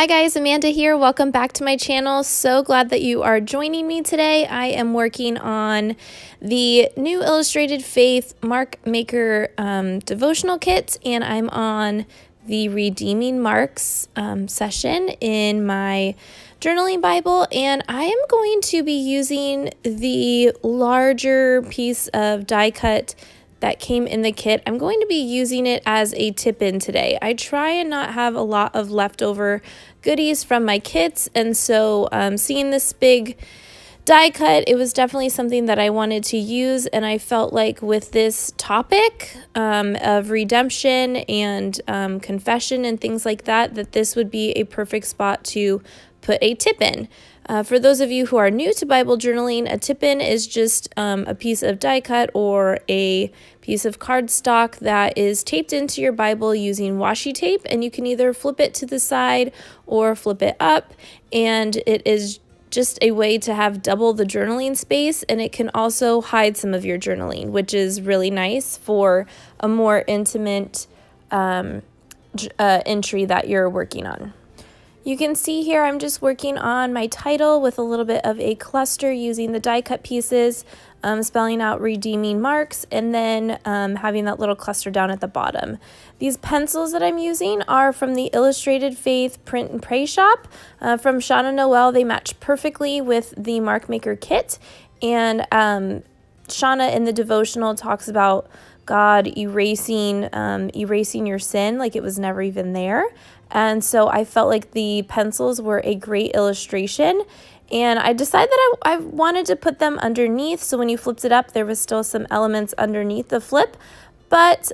Hi guys, Amanda here. Welcome back to my channel. So glad that you are joining me today. I am working on the new Illustrated Faith Mark Maker devotional kit, and I'm on the Redeeming Marks session in my journaling Bible, and I am going to be using the larger piece of die cut that came in the kit. I'm going to be using it as a tip-in today. I try and not have a lot of leftover goodies from my kits, and so seeing this big die cut, it was definitely something that I wanted to use, and I felt like with this topic of redemption and confession and things like that, that this would be a perfect spot to put a tip in. For those of you who are new to Bible journaling, a tip-in is just a piece of die cut or a piece of cardstock that is taped into your Bible using washi tape, and you can either flip it to the side or flip it up, and it is just a way to have double the journaling space, and it can also hide some of your journaling, which is really nice for a more intimate entry that you're working on. You can see here I'm just working on my title with a little bit of a cluster using the die cut pieces, spelling out Redeeming Marks, and then having that little cluster down at the bottom. These pencils that I'm using are from the Illustrated Faith Print and Pray shop from Shauna Noel. They match perfectly with the Mark Maker kit, and Shauna in the devotional talks about God erasing your sin like it was never even there. And so I felt like the pencils were a great illustration, and I decided that I wanted to put them underneath, so when you flipped it up there was still some elements underneath the flip, but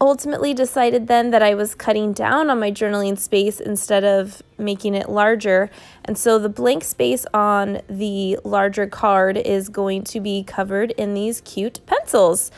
ultimately decided then that I was cutting down on my journaling space instead of making it larger, and so the blank space on the larger card is going to be covered in these cute pencils.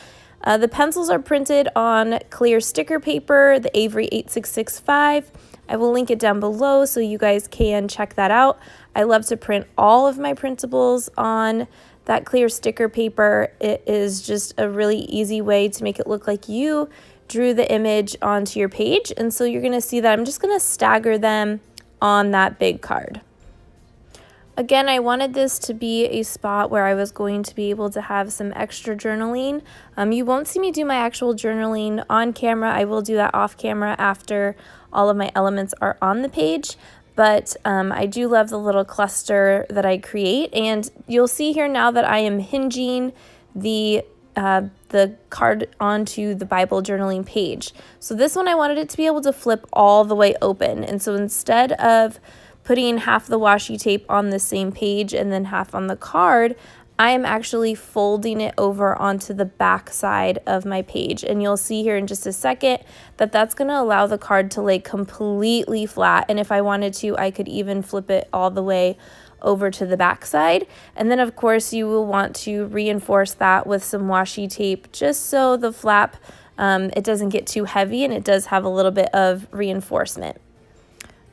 The pencils are printed on clear sticker paper, the Avery 8665. I will link it down below so you guys can check that out. I love to print all of my printables on that clear sticker paper. It is just a really easy way to make it look like you drew the image onto your page. And so you're going to see that I'm just going to stagger them on that big card. Again, I wanted this to be a spot where I was going to be able to have some extra journaling. You won't see me do my actual journaling on camera. I will do that off camera after all of my elements are on the page. But I do love the little cluster that I create. And you'll see here now that I am hinging the card onto the Bible journaling page. So this one I wanted it to be able to flip all the way open. And so instead of putting half the washi tape on the same page and then half on the card, I am actually folding it over onto the back side of my page. And you'll see here in just a second that that's going to allow the card to lay completely flat. And if I wanted to, I could even flip it all the way over to the back side. And then of course you will want to reinforce that with some washi tape just so the flap, it doesn't get too heavy and it does have a little bit of reinforcement.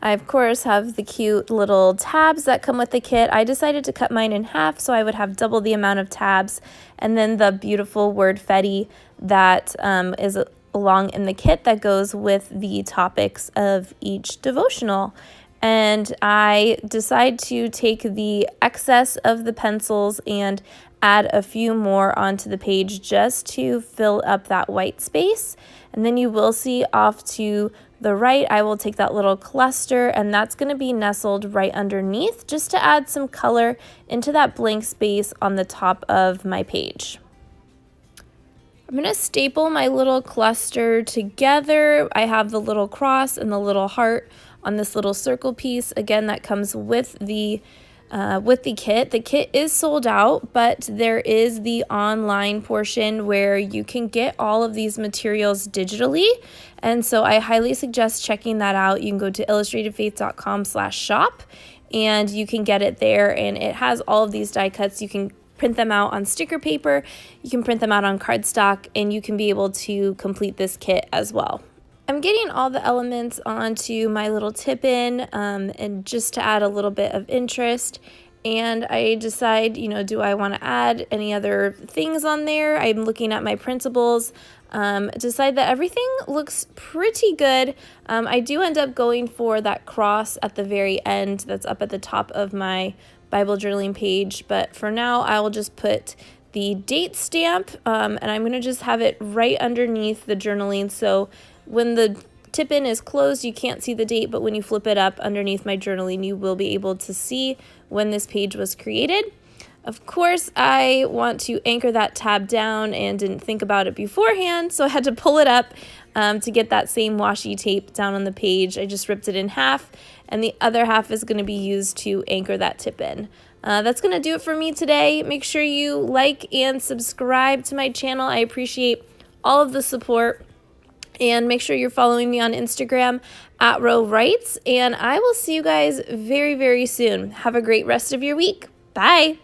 I, of course, have the cute little tabs that come with the kit. I decided to cut mine in half so I would have double the amount of tabs, and then the beautiful word fetty that is along in the kit that goes with the topics of each devotional. And I decide to take the excess of the pencils and add a few more onto the page just to fill up that white space. And then you will see off to the right, I will take that little cluster, and that's going to be nestled right underneath just to add some color into that blank space on the top of my page. I'm going to staple my little cluster together. I have the little cross and the little heart on this little circle piece. Again, that comes with the kit. The kit is sold out, but there is the online portion where you can get all of these materials digitally. And so I highly suggest checking that out. You can go to illustratedfaith.com/shop and you can get it there. And it has all of these die cuts. You can print them out on sticker paper. You can print them out on cardstock, and you can be able to complete this kit as well. I'm getting all the elements onto my little tip-in and just to add a little bit of interest. and I decide, do I want to add any other things on there? I'm looking at my printables, decide that everything looks pretty good. I do end up going for that cross at the very end that's up at the top of my Bible journaling page, but for now I will just put the date stamp, and I'm going to just have it right underneath the journaling, so when the tip-in is closed, you can't see the date, but when you flip it up underneath my journaling, you will be able to see when this page was created. Of course, I want to anchor that tab down and didn't think about it beforehand, so I had to pull it up to get that same washi tape down on the page. I just ripped it in half, and the other half is going to be used to anchor that tip in. That's going to do it for me today. Make sure you like and subscribe to my channel. I appreciate all of the support. And make sure you're following me on Instagram at Ro Writes. And I will see you guys very, very soon. Have a great rest of your week. Bye.